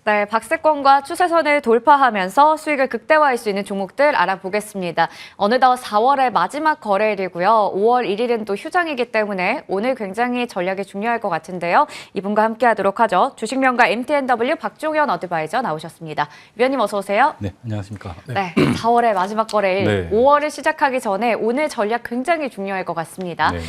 네, 박스권과 추세선을 돌파하면서 수익을 극대화할 수 있는 종목들 알아보겠습니다. 어느덧 4월의 마지막 거래일이고요. 5월 1일은 또 휴장이기 때문에 오늘 굉장히 전략이 중요할 것 같은데요. 이분과 함께하도록 하죠. 주식명가 MTNW 박종현 어드바이저 나오셨습니다. 위원님 어서 오세요. 네, 안녕하십니까. 네, 4월의 마지막 거래일, 네. 5월을 시작하기 전에 오늘 전략 굉장히 중요할 것 같습니다. 네.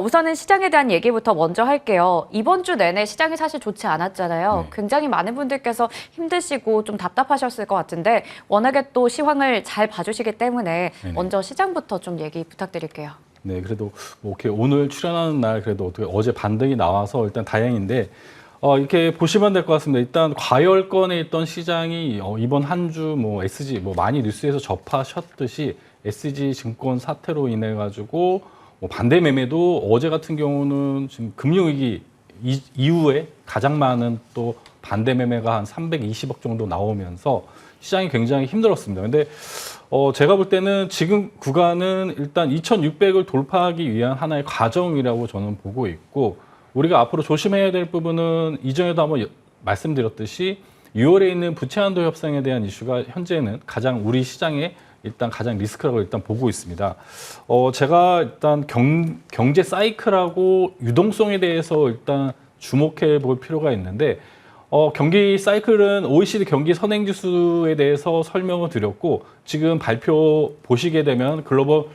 우선은 시장에 대한 얘기부터 먼저 할게요. 이번 주 내내 시장이 사실 좋지 않았잖아요. 네. 굉장히 많은 분들께서 힘드시고 좀 답답하셨을 것 같은데 워낙에 또 시황을 잘 봐주시기 때문에 네네. 먼저 시장부터 좀 얘기 부탁드릴게요. 네, 그래도 뭐 이렇게 오늘 출연하는 날 그래도 어떻게 어제 반등이 나와서 일단 다행인데 이렇게 보시면 될 것 같습니다. 일단 과열권에 있던 시장이 이번 한 주 뭐 SG 뭐 많이 뉴스에서 접하셨듯이 SG 증권 사태로 인해 가지고 뭐 반대 매매도 어제 같은 경우는 지금 금융위기 이후에 가장 많은 또 반대 매매가 한 320억 정도 나오면서 시장이 굉장히 힘들었습니다. 근데 제가 볼 때는 지금 구간은 일단 2,600을 돌파하기 위한 하나의 과정이라고 저는 보고 있고, 우리가 앞으로 조심해야 될 부분은 이전에도 한번 말씀드렸듯이 6월에 있는 부채 한도 협상에 대한 이슈가 현재는 가장 우리 시장에 일단 가장 리스크라고 일단 보고 있습니다. 제가 일단 경제 사이클하고 유동성에 대해서 일단 주목해 볼 필요가 있는데, 경기 사이클은 OECD 경기 선행지수에 대해서 설명을 드렸고, 지금 발표 보시게 되면 글로벌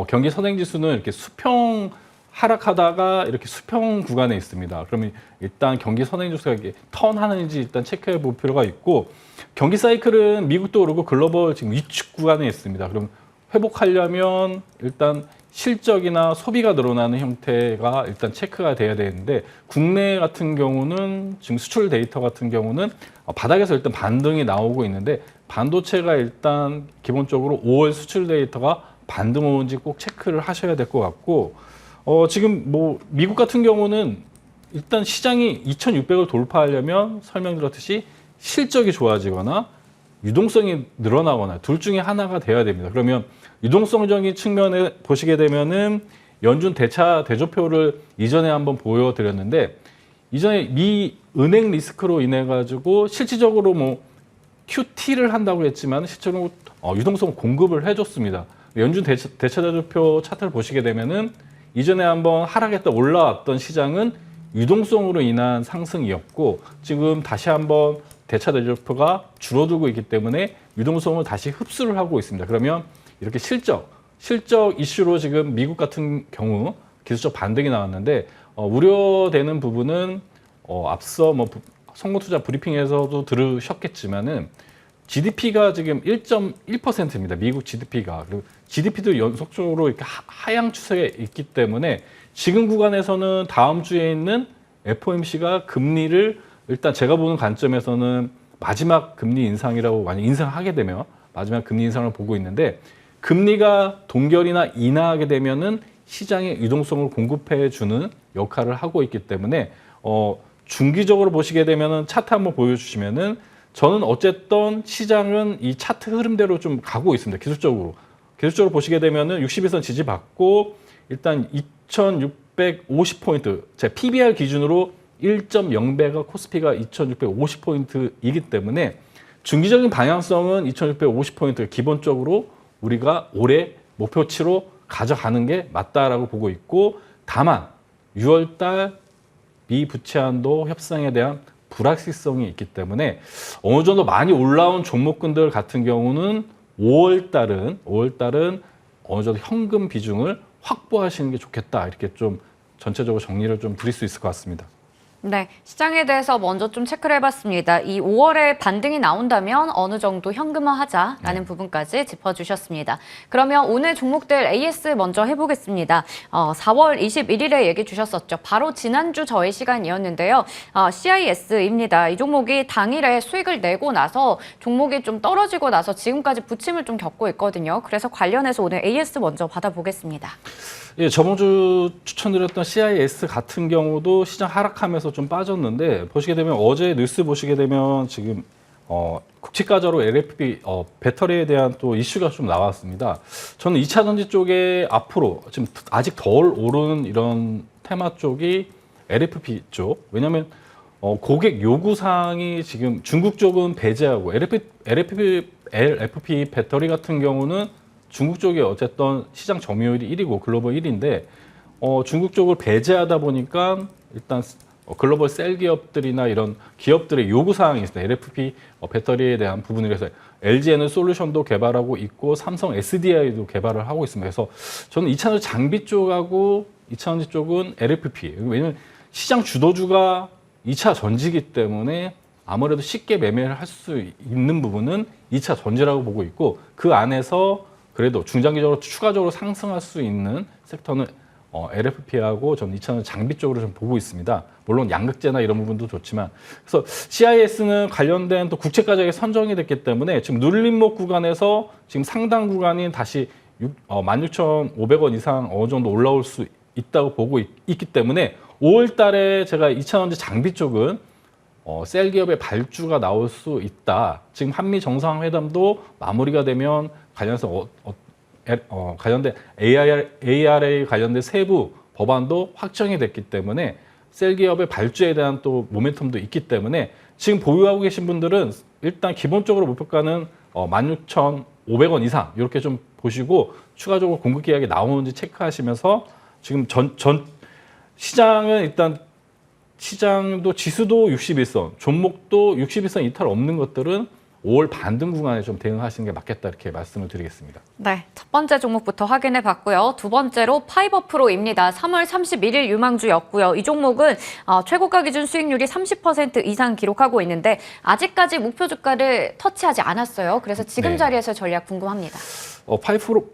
경기 선행지수는 이렇게 수평 하락하다가 이렇게 수평 구간에 있습니다. 그러면 일단 경기 선행지수가 이렇게 턴하는지 일단 체크해 볼 필요가 있고, 경기 사이클은 미국도 그렇고 글로벌 지금 위축 구간에 있습니다. 그럼 회복하려면 일단 실적이나 소비가 늘어나는 형태가 일단 체크가 돼야 되는데, 국내 같은 경우는 지금 수출 데이터 같은 경우는 바닥에서 일단 반등이 나오고 있는데, 반도체가 일단 기본적으로 5월 수출 데이터가 반등 오는지 꼭 체크를 하셔야 될 것 같고, 지금 뭐 미국 같은 경우는 일단 시장이 2,600을 돌파하려면 설명드렸듯이 실적이 좋아지거나 유동성이 늘어나거나 둘 중에 하나가 돼야 됩니다. 그러면 유동성적인 측면에 보시게 되면은 연준 대차 대조표를 이전에 한번 보여드렸는데, 이전에 미 은행 리스크로 인해 가지고 실질적으로 뭐 QT를 한다고 했지만 실제로 유동성 공급을 해줬습니다. 연준 대차 대조표 차트를 보시게 되면은 이전에 한번 하락했다 올라왔던 시장은 유동성으로 인한 상승이었고, 지금 다시 한번 대차 대조표가 줄어들고 있기 때문에 유동성을 다시 흡수를 하고 있습니다. 그러면 이렇게 실적 이슈로 지금 미국 같은 경우 기술적 반등이 나왔는데, 우려되는 부분은 앞서 뭐 선거투자 브리핑에서도 들으셨겠지만은 GDP가 지금 1.1%입니다. 미국 GDP가. 그리고 GDP도 연속적으로 이렇게 하향 추세에 있기 때문에 지금 구간에서는 다음 주에 있는 FOMC가 금리를 일단 제가 보는 관점에서는 마지막 금리 인상이라고 만약 인상하게 되면 마지막 금리 인상을 보고 있는데, 금리가 동결이나 인하하게 되면은 시장에 유동성을 공급해 주는 역할을 하고 있기 때문에 중기적으로 보시게 되면은 차트 한번 보여주시면은 저는 어쨌든 시장은 이 차트 흐름대로 좀 가고 있습니다. 기술적으로 보시게 되면은 60일선 지지받고 일단 2,650포인트, 제 PBR 기준으로 1.0배가 코스피가 2,650포인트이기 때문에 중기적인 방향성은 2,650포인트 기본적으로 우리가 올해 목표치로 가져가는 게 맞다라고 보고 있고, 다만 6월달 미 부채 한도 협상에 대한 불확실성이 있기 때문에 어느 정도 많이 올라온 종목군들 같은 경우는 5월달은 어느 정도 현금 비중을 확보하시는 게 좋겠다, 이렇게 좀 전체적으로 정리를 좀 드릴 수 있을 것 같습니다. 네, 시장에 대해서 먼저 좀 체크를 해봤습니다. 이 5월에 반등이 나온다면 어느 정도 현금화하자라는 부분까지 짚어주셨습니다. 그러면 오늘 종목들 AS 먼저 해보겠습니다. 4월 21일에 얘기 주셨었죠. 바로 지난주 저희 시간이었는데요. CIS입니다. 이 종목이 당일에 수익을 내고 나서 종목이 좀 떨어지고 나서 지금까지 부침을 좀 겪고 있거든요. 그래서 관련해서 오늘 AS 먼저 받아보겠습니다. 예, 저번 주 추천드렸던 CIS 같은 경우도 시장 하락하면서 좀 빠졌는데, 보시게 되면 어제 뉴스 보시게 되면 지금 국치가저로 LFP 배터리에 대한 또 이슈가 좀 나왔습니다. 저는 2차 전지 쪽에 앞으로 지금 아직 덜 오르는 이런 테마 쪽이 LFP 쪽, 왜냐하면 고객 요구 사항이 지금 중국 쪽은 배제하고 LFP 배터리 같은 경우는 중국 쪽이 어쨌든 시장 점유율이 1위고 글로벌 1위인데 중국 쪽을 배제하다 보니까 일단 글로벌 셀 기업들이나 이런 기업들의 요구 사항이 있습니다. LFP 배터리에 대한 부분을 해서 LG에는 솔루션도 개발하고 있고 삼성 SDI도 개발을 하고 있습니다. 그래서 저는 2차전지 장비 쪽하고 2차전지 쪽은 LFP. 왜냐하면 시장 주도주가 2차 전지기 때문에 아무래도 쉽게 매매를 할 수 있는 부분은 2차 전지라고 보고 있고 그 안에서 그래도 중장기적으로 추가적으로 상승할 수 있는 섹터는 LFP하고 저는 2차전지 장비 쪽으로 좀 보고 있습니다. 물론 양극재나 이런 부분도 좋지만 그래서 CIS는 관련된 또 국채 가격이 선정이 됐기 때문에 지금 눌림목 구간에서 지금 상당 구간이 다시 16,500원 이상 어느 정도 올라올 수 있다고 보고 있기 때문에 5월 달에 제가 2차전지 장비 쪽은 셀 기업의 발주가 나올 수 있다. 지금 한미 정상회담도 마무리가 되면 관련해서 관련된 ARA 관련된 세부 법안도 확정이 됐기 때문에 셀 기업의 발주에 대한 또 모멘텀도 있기 때문에 지금 보유하고 계신 분들은 일단 기본적으로 목표가는 16,500원 이상 이렇게 좀 보시고 추가적으로 공급 계약이 나오는지 체크하시면서 지금 시장은 일단 시장도 지수도 61선, 종목도 61선 이탈 없는 것들은 5월 반등 구간에 좀 대응하시는 게 맞겠다 이렇게 말씀을 드리겠습니다. 네, 첫 번째 종목부터 확인해 봤고요. 두 번째로 파이버프로입니다. 3월 31일 유망주였고요. 이 종목은 최고가 기준 수익률이 30% 이상 기록하고 있는데 아직까지 목표 주가를 터치하지 않았어요. 그래서 지금 자리에서 전략 궁금합니다.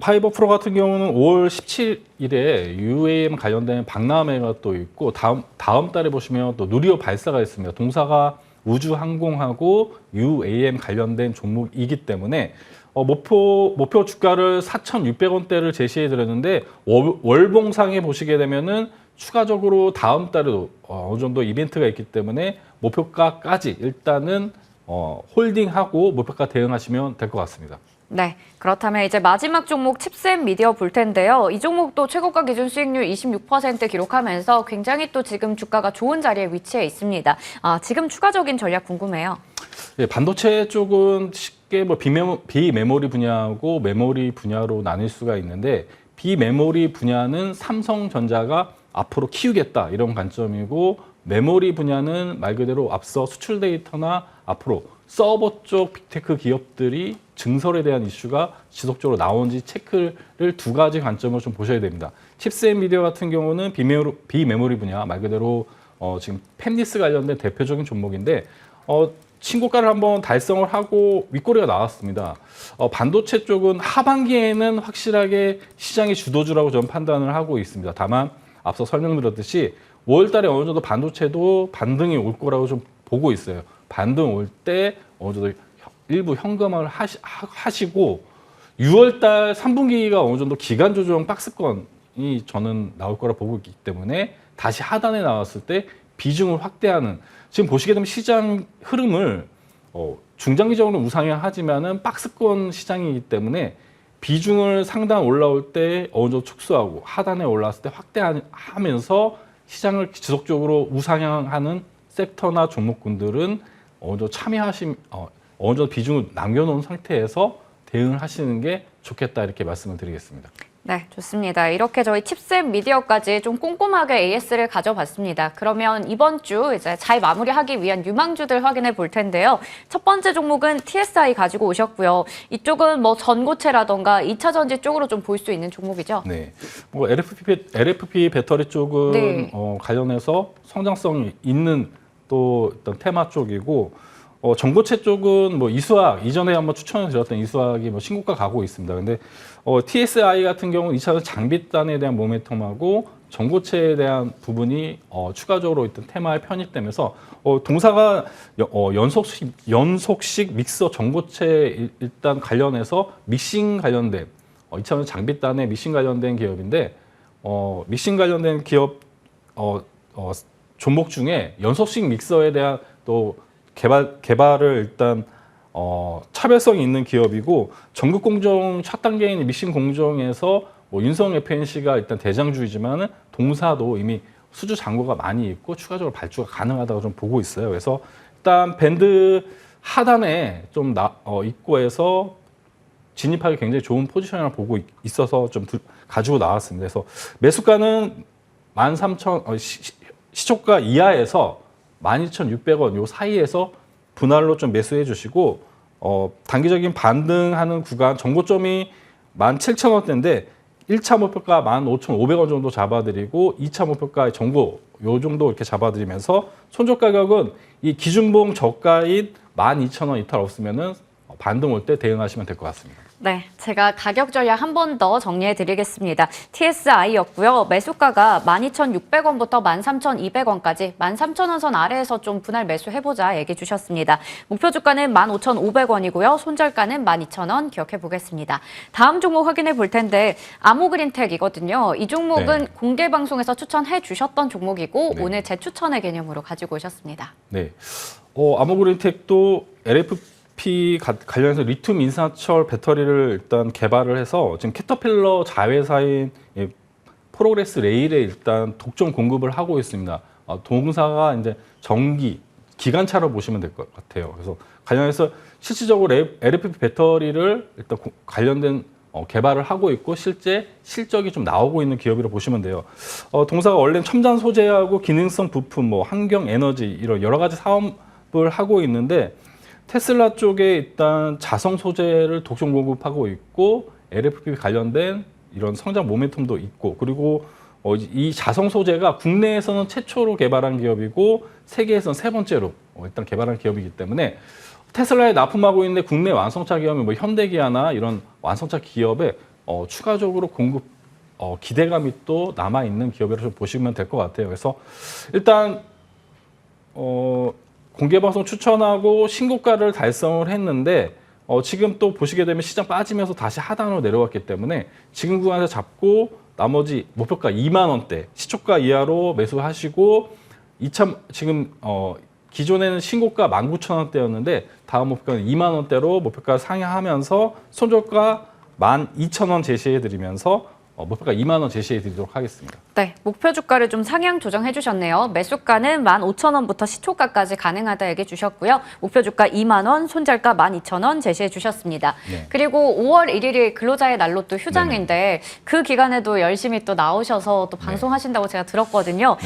파이버프로 같은 경우는 5월 17일에 UAM 관련된 박람회가 또 있고 다음 달에 보시면 또 누리호 발사가 있습니다. 동사가 우주항공하고 UAM 관련된 종목이기 때문에 목표 주가를 4,600원대를 제시해 드렸는데 월봉상에 보시게 되면은 추가적으로 다음 달에도 어느 정도 이벤트가 있기 때문에 목표가까지 일단은 홀딩하고 목표가 대응하시면 될 것 같습니다. 네, 그렇다면 이제 마지막 종목 칩셋 미디어 볼 텐데요. 이 종목도 최고가 기준 수익률 26% 기록하면서 굉장히 또 지금 주가가 좋은 자리에 위치해 있습니다. 지금 추가적인 전략 궁금해요. 예, 반도체 쪽은 쉽게 비메모리 분야하고 메모리 분야로 나뉠 수가 있는데 비메모리 분야는 삼성전자가 앞으로 키우겠다 이런 관점이고 메모리 분야는 말 그대로 앞서 수출 데이터나 앞으로 서버 쪽 빅테크 기업들이 증설에 대한 이슈가 지속적으로 나오는지 체크를 두 가지 관점으로 좀 보셔야 됩니다. 칩셋 미디어 같은 경우는 비메모리 분야 말 그대로 지금 팹리스 관련된 대표적인 종목인데 신고가를 한번 달성을 하고 윗꼬리가 나왔습니다. 반도체 쪽은 하반기에는 확실하게 시장의 주도주라고 저는 판단을 하고 있습니다. 다만 앞서 설명드렸듯이 5월 달에 어느 정도 반도체도 반등이 올 거라고 좀 보고 있어요. 반등 올 때 어느 정도 일부 현금화를 하시고 6월 달 3분기가 어느 정도 기간 조정 박스권이 저는 나올 거라 보고 있기 때문에 다시 하단에 나왔을 때 비중을 확대하는 지금 보시게 되면 시장 흐름을 중장기적으로 우상향하지만은 박스권 시장이기 때문에 비중을 상당 올라올 때 어느 정도 축소하고 하단에 올라왔을 때 확대하면서 시장을 지속적으로 우상향하는 섹터나 종목군들은 어느 정도 어느 정도 비중을 남겨놓은 상태에서 대응을 하시는 게 좋겠다 이렇게 말씀을 드리겠습니다. 네, 좋습니다. 이렇게 저희 칩셋 미디어까지 좀 꼼꼼하게 AS를 가져봤습니다. 그러면 이번 주 이제 잘 마무리하기 위한 유망주들 확인해 볼 텐데요. 첫 번째 종목은 TSI 가지고 오셨고요. 이쪽은 뭐 전고체라던가 2차 전지 쪽으로 좀 볼 수 있는 종목이죠. 네, 뭐 LFP 배터리 쪽은 네. 관련해서 성장성이 있는 또 어떤 테마 쪽이고. 전고체 쪽은 뭐 이수학 이전에 한번 추천을 드렸던 이수학이 뭐 신고가 가고 있습니다. 근데 TSI 같은 경우는 2차 장비단에 대한 모멘텀하고 전고체에 대한 부분이 추가적으로 있던 테마에 편입되면서 동사가 연속식 믹서 전고체 일단 관련해서 믹싱 관련된 2차 장비단에 믹싱 관련된 기업인데 믹싱 관련된 기업 종목 중에 연속식 믹서에 대한 또 개발을 일단 차별성이 있는 기업이고 전국 공정 첫 단계인 믹싱 공정에서 윤성 FNC가 일단 대장주이지만은 동사도 이미 수주 잔고가 많이 있고 추가적으로 발주가 가능하다고 좀 보고 있어요. 그래서 일단 밴드 하단에 좀 있고 해서 진입하기 굉장히 좋은 포지션이라고 보고 있어서 좀 가지고 나왔습니다. 그래서 매수가는 13,000 시초가 이하에서 12,600원 요 사이에서 분할로 좀 매수해 주시고 단기적인 반등하는 구간 정고점이 17,000원대인데 1차 목표가 15,500원 정도 잡아드리고 2차 목표가 정고 요 정도 이렇게 잡아드리면서 손절 가격은 이 기준봉 저가인 12,000원 이탈 없으면은 반등 올 때 대응하시면 될 것 같습니다. 네, 제가 가격 전략 한 번 더 정리해 드리겠습니다. TSI였고요. 매수가가 12,600원부터 13,200원까지 13,000원 선 아래에서 좀 분할 매수해보자 얘기 주셨습니다. 목표 주가는 15,500원이고요. 손절가는 12,000원 기억해 보겠습니다. 다음 종목 확인해 볼 텐데 아모그린텍이거든요. 이 종목은 네. 공개 방송에서 추천해 주셨던 종목이고 네. 오늘 재추천의 개념으로 가지고 오셨습니다. 네, 아모그린텍도 LFP 관련해서 리튬 인산철 배터리를 일단 개발을 해서 지금 캐터필러 자회사인 프로그레스 레일에 일단 독점 공급을 하고 있습니다. 동사가 이제 전기 기관차로 보시면 될 것 같아요. 그래서 관련해서 실질적으로 LFP 배터리를 일단 관련된 개발을 하고 있고 실제 실적이 좀 나오고 있는 기업이라고 보시면 돼요. 동사가 원래는 첨단 소재하고 기능성 부품, 뭐 환경 에너지 이런 여러 가지 사업을 하고 있는데 테슬라 쪽에 일단 자성 소재를 독점 공급하고 있고 LFP 관련된 이런 성장 모멘텀도 있고 그리고 이 자성 소재가 국내에서는 최초로 개발한 기업이고 세계에서는 세 번째로 일단 개발한 기업이기 때문에 테슬라에 납품하고 있는 국내 완성차 기업이 뭐 현대기아나 이런 완성차 기업에 추가적으로 공급 기대감이 또 남아 있는 기업이라고 좀 보시면 될 것 같아요. 그래서 일단 공개 방송 추천하고 신고가를 달성을 했는데 지금 또 보시게 되면 시장 빠지면서 다시 하단으로 내려왔기 때문에 지금 구간에서 잡고 나머지 목표가 2만 원대 시초가 이하로 매수하시고 지금 기존에는 신고가 19,000원대였는데 다음 목표가는 2만 원대로 목표가 상향하면서 손절가 12,000원 제시해 드리면서 목표가 2만 원 제시해 드리도록 하겠습니다. 네, 목표 주가를 좀 상향 조정해 주셨네요. 매수가는 15,000원부터 시초가까지 가능하다 얘기 주셨고요. 목표 주가 2만 원, 손절가 12,000원 제시해 주셨습니다. 네. 그리고 5월 1일이 근로자의 날로 또 휴장인데 그 기간에도 열심히 또 나오셔서 또 방송하신다고 제가 들었거든요.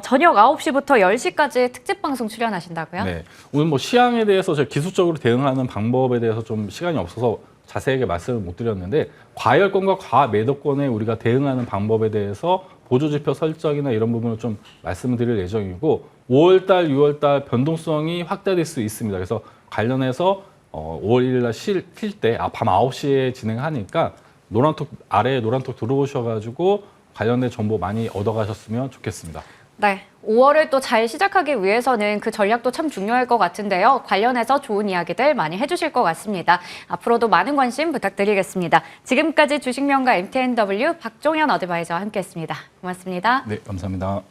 저녁 9시부터 10시까지 특집 방송 출연하신다고요? 네. 오늘 뭐 시황에 대해서 제가 기술적으로 대응하는 방법에 대해서 좀 시간이 없어서 자세하게 말씀을 못 드렸는데 과열권과 과매도권에 우리가 대응하는 방법에 대해서 보조지표 설정이나 이런 부분을 좀 말씀을 드릴 예정이고 5월달, 6월달 변동성이 확대될 수 있습니다. 그래서 관련해서 5월 1일 날 쉴 때 밤 9시에 진행하니까 노란톡 아래에 노란톡 들어오셔가지고 관련된 정보 많이 얻어가셨으면 좋겠습니다. 네, 5월을 또 잘 시작하기 위해서는 그 전략도 참 중요할 것 같은데요. 관련해서 좋은 이야기들 많이 해주실 것 같습니다. 앞으로도 많은 관심 부탁드리겠습니다. 지금까지 주식명가 MTNW 박종현 어드바이저와 함께했습니다. 고맙습니다. 네, 감사합니다.